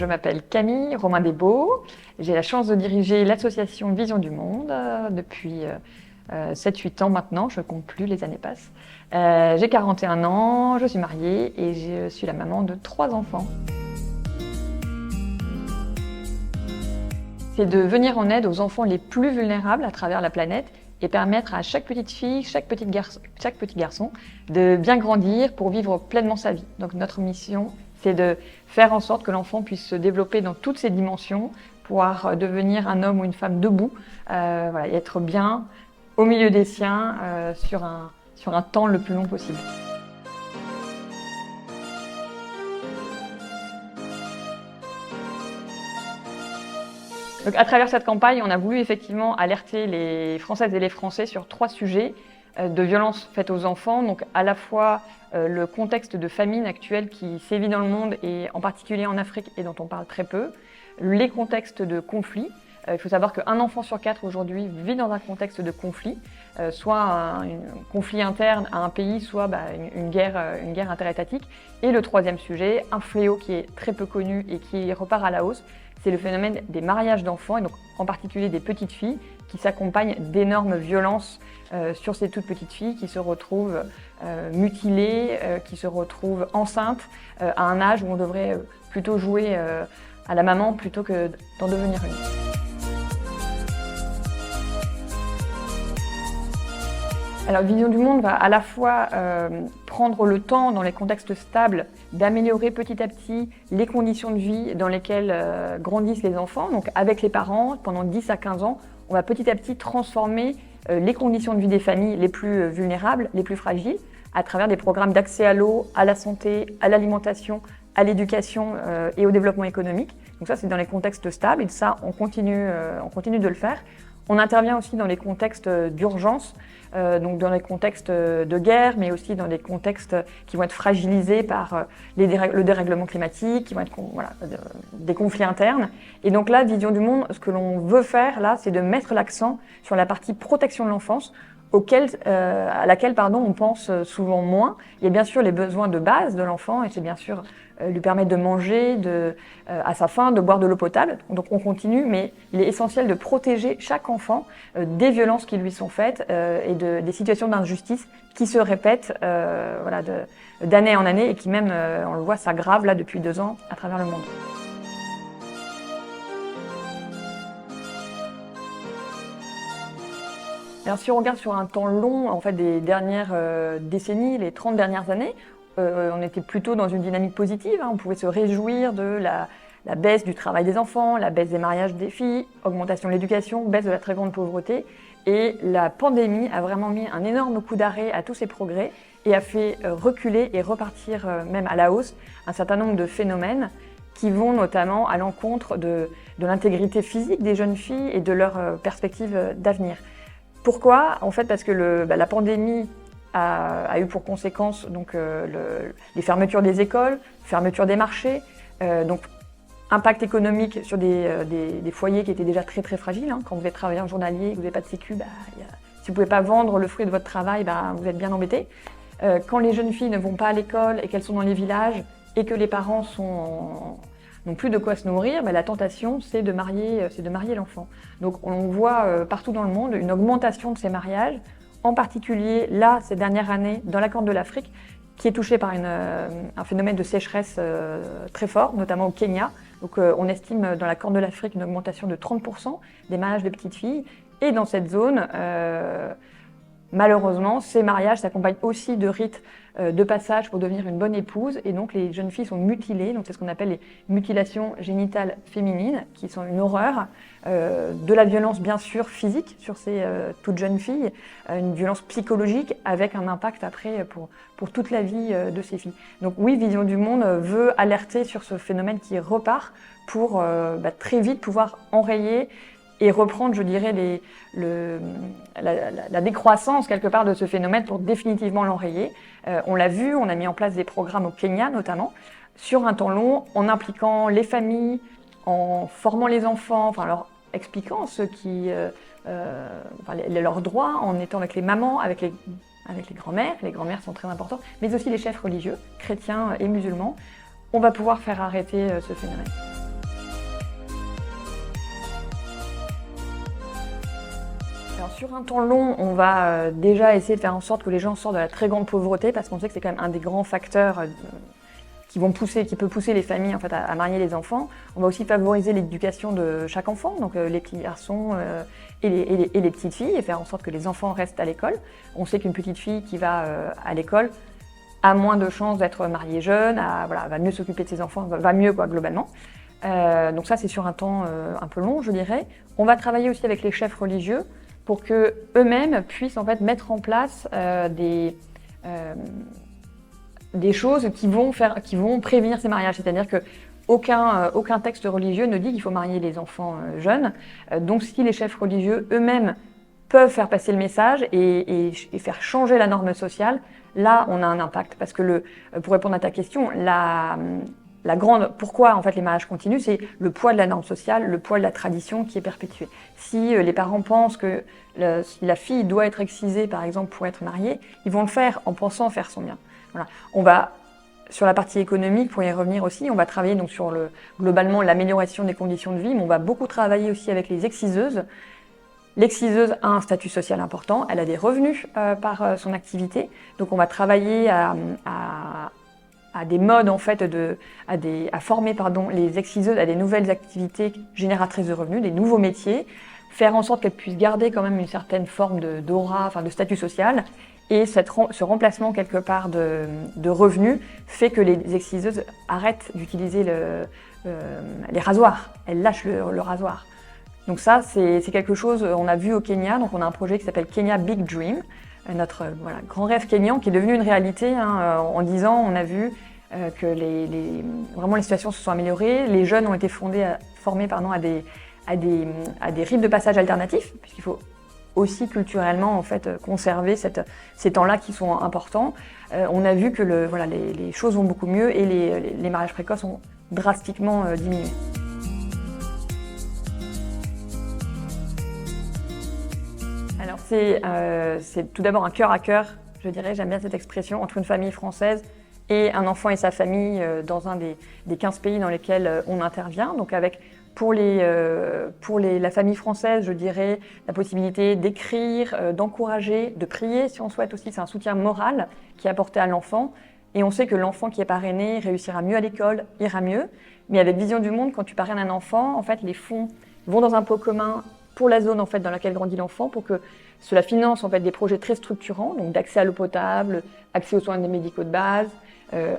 Je m'appelle Camille Romain-Desbaux. J'ai la chance de diriger l'association Vision du Monde depuis 7-8 ans maintenant, je ne compte plus, les années passent. J'ai 41 ans, je suis mariée et je suis la maman de 3 enfants. C'est de venir en aide aux enfants les plus vulnérables à travers la planète et permettre à chaque petite fille, chaque petit garçon de bien grandir pour vivre pleinement sa vie. Donc notre mission, c'est de faire en sorte que l'enfant puisse se développer dans toutes ses dimensions, pouvoir devenir un homme ou une femme debout, et être bien au milieu des siens sur un temps le plus long possible. Donc, à travers cette campagne, on a voulu effectivement alerter les Françaises et les Français sur 3 sujets de violences faites aux enfants. Donc à la fois le contexte de famine actuel qui sévit dans le monde et en particulier en Afrique et dont on parle très peu, les contextes de conflit. Il faut savoir qu'un enfant sur 4 aujourd'hui vit dans un contexte de conflit, soit un conflit interne à un pays, soit une guerre interétatique. Et le 3e sujet, un fléau qui est très peu connu et qui repart à la hausse, c'est le phénomène des mariages d'enfants, et donc en particulier des petites filles, qui s'accompagnent d'énormes violences sur ces toutes petites filles qui se retrouvent mutilées, qui se retrouvent enceintes à un âge où on devrait plutôt jouer à la maman plutôt que d'en devenir une. Alors Vision du Monde va à la fois prendre le temps dans les contextes stables d'améliorer petit à petit les conditions de vie dans lesquelles grandissent les enfants. Donc avec les parents, pendant 10 à 15 ans, on va petit à petit transformer les conditions de vie des familles les plus vulnérables, les plus fragiles, à travers des programmes d'accès à l'eau, à la santé, à l'alimentation, à l'éducation et au développement économique. Donc ça, c'est dans les contextes stables et ça, on continue de le faire. On intervient aussi dans les contextes d'urgence, donc dans les contextes de guerre, mais aussi dans des contextes qui vont être fragilisés par le dérèglement climatique, qui vont être des conflits internes. Et donc là, Vision du Monde, ce que l'on veut faire là, c'est de mettre l'accent sur la partie protection de l'enfance, à laquelle on pense souvent moins. Il y a bien sûr les besoins de base de l'enfant, et c'est bien sûr lui permettre de manger à sa faim, de boire de l'eau potable. Donc on continue, mais il est essentiel de protéger chaque enfant des violences qui lui sont faites et des situations d'injustice qui se répètent d'année en année et qui même, on le voit, s'aggravent là depuis 2 ans à travers le monde. Alors si on regarde sur un temps long, en fait, des dernières décennies, les 30 dernières années, on était plutôt dans une dynamique positive. On pouvait se réjouir de la baisse du travail des enfants, la baisse des mariages des filles, augmentation de l'éducation, baisse de la très grande pauvreté. Et la pandémie a vraiment mis un énorme coup d'arrêt à tous ces progrès et a fait reculer et repartir même à la hausse un certain nombre de phénomènes qui vont notamment à l'encontre de l'intégrité physique des jeunes filles et de leurs perspectives d'avenir. Pourquoi ? En fait, parce que la pandémie a eu pour conséquence les fermetures des écoles, fermeture des marchés, donc impact économique sur des foyers qui étaient déjà très très fragiles. Quand vous êtes travailleur journalier, que vous n'avez pas de sécu, si vous ne pouvez pas vendre le fruit de votre travail, vous êtes bien embêté. Quand les jeunes filles ne vont pas à l'école et qu'elles sont dans les villages et que les parents n'ont plus de quoi se nourrir, la tentation, c'est de marier l'enfant. Donc on voit partout dans le monde une augmentation de ces mariages, en particulier là, ces dernières années, dans la Corne de l'Afrique, qui est touchée par un phénomène de sécheresse très fort, notamment au Kenya. Donc on estime dans la Corne de l'Afrique une augmentation de 30% des mariages de petites filles. Et dans cette zone, malheureusement, ces mariages s'accompagnent aussi de rites de passage pour devenir une bonne épouse. Et donc les jeunes filles sont mutilées, donc c'est ce qu'on appelle les mutilations génitales féminines, qui sont une horreur. De la violence bien sûr physique sur ces toutes jeunes filles, une violence psychologique avec un impact après pour toute la vie de ces filles. Donc oui, Vision du Monde veut alerter sur ce phénomène qui repart pour très vite pouvoir enrayer et reprendre, je dirais, la décroissance quelque part de ce phénomène pour définitivement l'enrayer. On l'a vu, on a mis en place des programmes au Kenya notamment, sur un temps long, en impliquant les familles, en formant les enfants, leur expliquant leurs droits, en étant avec les mamans, avec les grands-mères. Les grands-mères sont très importantes, mais aussi les chefs religieux, chrétiens et musulmans. On va pouvoir faire arrêter ce phénomène. sur un temps long, on va déjà essayer de faire en sorte que les gens sortent de la très grande pauvreté, parce qu'on sait que c'est quand même un des grands facteurs qui peut pousser les familles en fait, à marier les enfants. On va aussi favoriser l'éducation de chaque enfant, donc les petits garçons et les petites filles, et faire en sorte que les enfants restent à l'école. On sait qu'une petite fille qui va à l'école a moins de chances d'être mariée jeune, va mieux s'occuper de ses enfants, va mieux globalement. Donc ça, c'est sur un temps un peu long, je dirais. On va travailler aussi avec les chefs religieux pour que eux-mêmes puissent en fait mettre en place des choses qui vont prévenir ces mariages. C'est-à-dire que aucun texte religieux ne dit qu'il faut marier les enfants jeunes. Donc si les chefs religieux eux-mêmes peuvent faire passer le message et faire changer la norme sociale, là on a un impact. Parce que pour répondre à ta question, pourquoi en fait les mariages continuent, c'est le poids de la norme sociale, le poids de la tradition qui est perpétué. Si les parents pensent que si la fille doit être excisée par exemple pour être mariée, ils vont le faire en pensant faire son bien. Voilà. On va, sur la partie économique, pour y revenir aussi, on va travailler donc sur globalement l'amélioration des conditions de vie, mais on va beaucoup travailler aussi avec les exciseuses. L'exciseuse a un statut social important, elle a des revenus par son activité, donc on va travailler à des modes en fait, à former les exciseuses à des nouvelles activités génératrices de revenus, des nouveaux métiers, faire en sorte qu'elles puissent garder quand même une certaine forme d'aura, de statut social. Et ce remplacement quelque part de revenus fait que les exciseuses arrêtent d'utiliser les rasoirs. Elles lâchent le rasoir. Donc ça, c'est quelque chose, on a vu au Kenya, donc on a un projet qui s'appelle Kenya Big Dream, notre grand rêve kényan qui est devenu une réalité. En 10 ans, on a vu que vraiment les situations se sont améliorées. Les jeunes ont été formés à des rites de passage alternatifs, puisqu'il faut aussi culturellement en fait conserver ces temps-là qui sont importants. On a vu que les choses vont beaucoup mieux et les mariages précoces ont drastiquement diminué. Alors c'est tout d'abord un cœur à cœur, je dirais, j'aime bien cette expression, entre une famille française et un enfant et sa famille dans un des 15 pays dans lesquels on intervient. Donc pour la famille française, je dirais la possibilité d'écrire, d'encourager, de prier si on souhaite aussi. C'est un soutien moral qui est apporté à l'enfant. Et on sait que l'enfant qui est parrainé réussira mieux à l'école, ira mieux. Mais avec Vision du Monde, quand tu parraines un enfant, en fait, les fonds vont dans un pot commun pour la zone en fait, dans laquelle grandit l'enfant, pour que cela finance en fait, des projets très structurants, donc d'accès à l'eau potable, accès aux soins médicaux de base,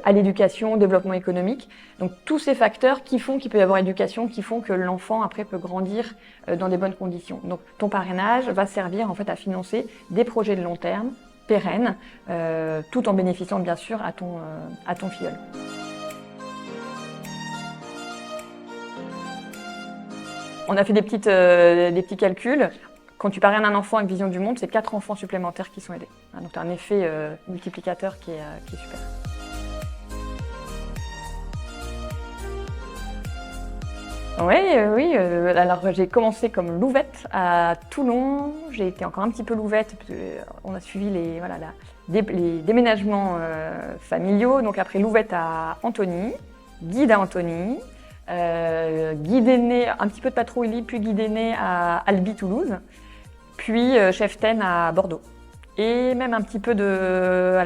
à l'éducation, au développement économique. Donc tous ces facteurs qui font qu'il peut y avoir éducation, qui font que l'enfant après peut grandir dans des bonnes conditions. Donc ton parrainage va servir en fait à financer des projets de long terme, pérennes, tout en bénéficiant bien sûr à ton filleul. On a fait des petits calculs. Quand tu parraines un enfant avec Vision du Monde, c'est 4 enfants supplémentaires qui sont aidés. Donc tu as un effet multiplicateur qui est super. Oui. Alors j'ai commencé comme louvette à Toulon. J'ai été encore un petit peu louvette parce qu'on a suivi les déménagements familiaux. Donc après louvette à Antony, guide à Antony, guide aîné, un petit peu de patrouille, puis guide aîné à Albi, Toulouse, puis chef-ten à Bordeaux. Et même un petit peu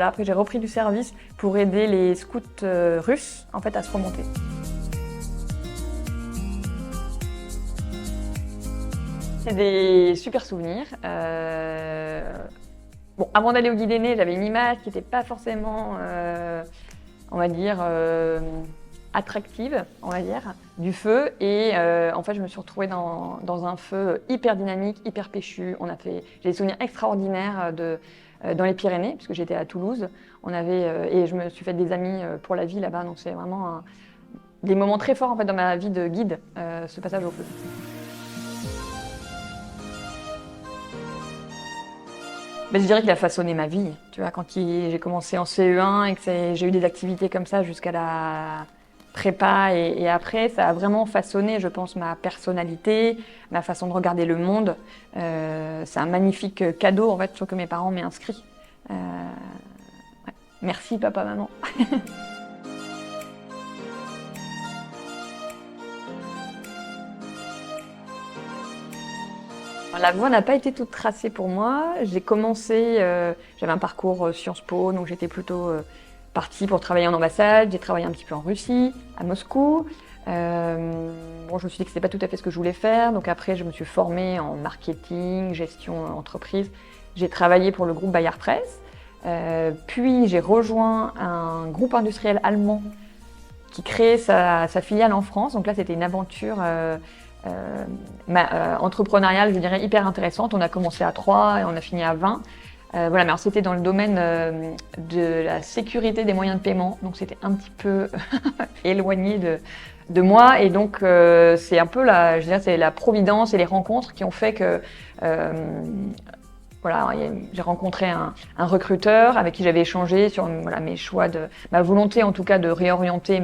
après j'ai repris du service pour aider les scouts russes en fait à se remonter. C'est des super souvenirs. Bon, avant d'aller au guide aîné, j'avais une image qui n'était pas forcément, on va dire, attractive, on va dire, du feu. Et en fait, je me suis retrouvée dans un feu hyper dynamique, hyper péchu. J'ai des souvenirs extraordinaires dans les Pyrénées, puisque j'étais à Toulouse. Et je me suis fait des amis pour la vie là-bas. Donc c'est vraiment des moments très forts en fait, dans ma vie de guide, ce passage au feu. Je dirais qu'il a façonné ma vie. Tu vois, quand j'ai commencé en CE1 et que j'ai eu des activités comme ça jusqu'à la prépa et après, ça a vraiment façonné, je pense, ma personnalité, ma façon de regarder le monde. C'est un magnifique cadeau, en fait, que mes parents m'aient inscrit. Ouais. Merci, papa, maman. La voie n'a pas été toute tracée pour moi. J'ai commencé, j'avais un parcours Sciences Po, donc j'étais plutôt partie pour travailler en ambassade. J'ai travaillé un petit peu en Russie, à Moscou. Bon, je me suis dit que c'était pas tout à fait ce que je voulais faire. Donc après, je me suis formée en marketing, gestion entreprise. J'ai travaillé pour le groupe Bayard Presse. Puis j'ai rejoint un groupe industriel allemand qui créait sa filiale en France. Donc là, c'était une aventure entrepreneuriale, je dirais, hyper intéressante. On a commencé à 3 et on a fini à 20. Voilà, mais alors c'était dans le domaine de la sécurité des moyens de paiement. Donc c'était un petit peu éloigné de moi. Et donc c'est un peu je dirais, c'est la providence et les rencontres qui ont fait que voilà, j'ai rencontré un recruteur avec qui j'avais échangé sur voilà, mes choix, ma volonté en tout cas de réorienter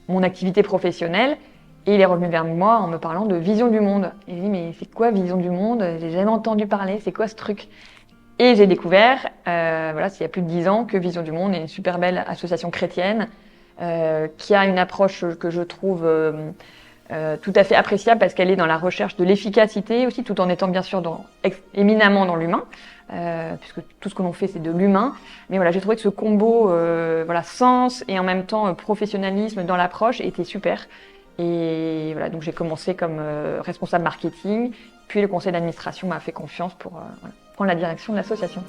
mon activité professionnelle. Et il est revenu vers moi en me parlant de vision du monde. Il m'a dit, mais c'est quoi vision du monde? J'ai jamais entendu parler, c'est quoi ce truc? Et j'ai découvert, voilà, il y a plus de 10 ans, que Vision du Monde est une super belle association chrétienne qui a une approche que je trouve tout à fait appréciable parce qu'elle est dans la recherche de l'efficacité aussi, tout en étant bien sûr éminemment dans l'humain, puisque tout ce que l'on fait c'est de l'humain. Mais voilà, j'ai trouvé que ce combo, voilà, sens et en même temps professionnalisme dans l'approche était super. Et voilà, donc j'ai commencé comme responsable marketing, puis le conseil d'administration m'a fait confiance pour voilà, prendre la direction de l'association.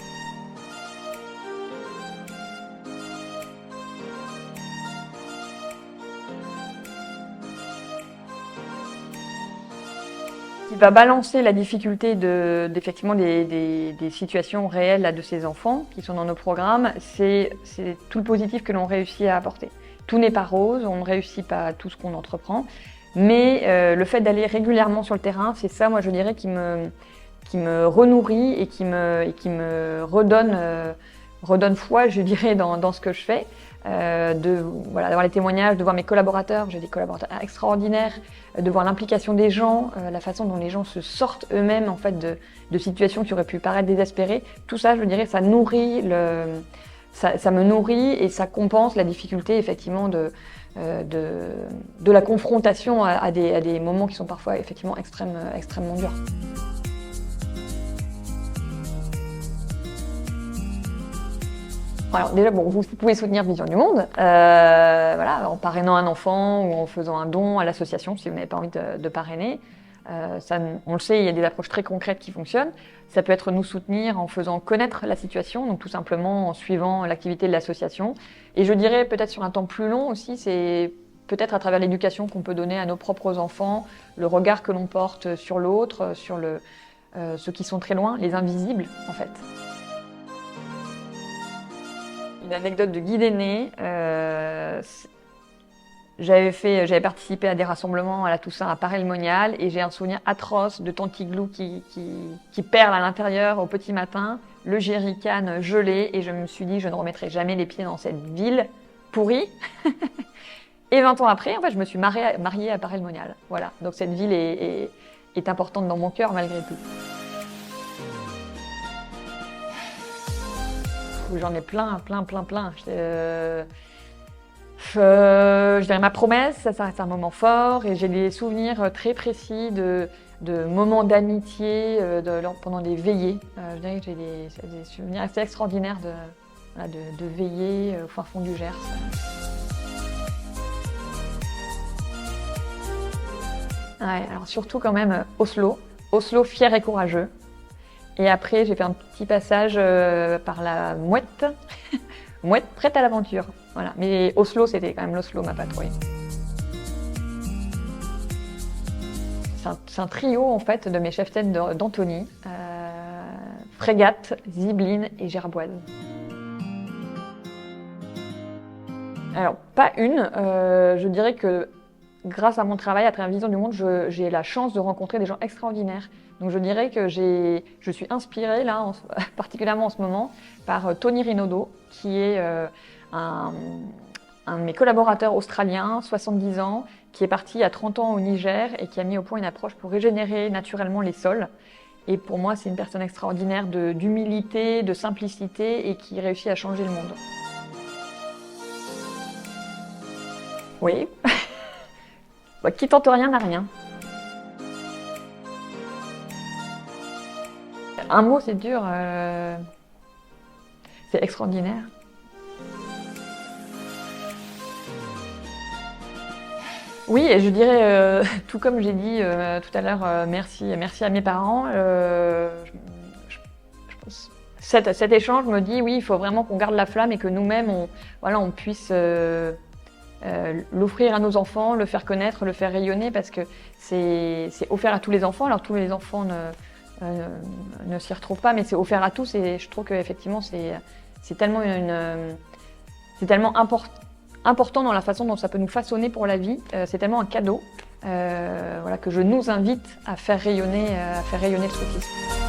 Qui va balancer la difficulté d'effectivement des situations réelles là, de ces enfants qui sont dans nos programmes, c'est tout le positif que l'on réussit à apporter. Tout n'est pas rose, on ne réussit pas tout ce qu'on entreprend, mais le fait d'aller régulièrement sur le terrain, c'est ça, moi je dirais, qui me renourrit et qui me redonne foi, je dirais, dans ce que je fais. Voilà, d'avoir les témoignages, de voir mes collaborateurs, j'ai des collaborateurs extraordinaires, de voir l'implication des gens, la façon dont les gens se sortent eux-mêmes en fait de situations qui auraient pu paraître désespérées. Tout ça, je dirais, ça nourrit ça me nourrit et ça compense la difficulté effectivement de la confrontation à des moments qui sont parfois effectivement extrêmement durs. Alors déjà, bon, vous pouvez soutenir Vision du Monde, voilà, en parrainant un enfant ou en faisant un don à l'association si vous n'avez pas envie de parrainer. On le sait, il y a des approches très concrètes qui fonctionnent. Ça peut être nous soutenir en faisant connaître la situation, donc tout simplement en suivant l'activité de l'association. Et je dirais peut-être sur un temps plus long aussi, c'est peut-être à travers l'éducation qu'on peut donner à nos propres enfants, le regard que l'on porte sur l'autre, sur ceux qui sont très loin, les invisibles en fait. Une anecdote de guide aîné. J'avais participé à des rassemblements à la Toussaint à Paray-le-Monial et j'ai un souvenir atroce de Tanti Glou qui perle à l'intérieur au petit matin, le jerrycan gelé, et je me suis dit je ne remettrai jamais les pieds dans cette ville pourrie. Et 20 ans après, en fait, je me suis mariée à Paray-le-Monial. Voilà, donc cette ville est importante dans mon cœur malgré tout. J'en ai plein. Je dirais ma promesse, ça reste un moment fort et j'ai des souvenirs très précis de moments d'amitié pendant des veillées. Je dirais que j'ai des souvenirs assez extraordinaires de veillées au fin fond du Gers. Ouais, alors surtout quand même Oslo, fier et courageux. Et après, j'ai fait un petit passage par la Mouette, Mouette prête à l'aventure. Voilà. Mais Oslo, c'était quand même l'Oslo, ma patrouille. C'est un trio en fait de mes cheftaines d'Antony, Frégate, Zibline et Gerboise. Alors, pas une. Je dirais que grâce à mon travail à travers Vision du Monde, j'ai la chance de rencontrer des gens extraordinaires. Donc je dirais que je suis inspirée, là, particulièrement en ce moment, par Tony Rinaudo, qui est un de mes collaborateurs australiens, 70 ans, qui est parti à 30 ans au Niger et qui a mis au point une approche pour régénérer naturellement les sols. Et pour moi, c'est une personne extraordinaire d'humilité, de simplicité et qui réussit à changer le monde. Oui. Qui tente rien n'a rien. Un mot, c'est dur. C'est extraordinaire. Oui, et je dirais, tout comme j'ai dit tout à l'heure, merci à mes parents. Cet échange me dit, oui, il faut vraiment qu'on garde la flamme et que nous-mêmes, on puisse l'offrir à nos enfants, le faire connaître, le faire rayonner, parce que c'est offert à tous les enfants. Alors tous les enfants ne s'y retrouvent pas, mais c'est offert à tous, et je trouve qu'effectivement, c'est tellement important dans la façon dont ça peut nous façonner pour la vie. C'est tellement un cadeau, que je nous invite à faire rayonner le scoutisme.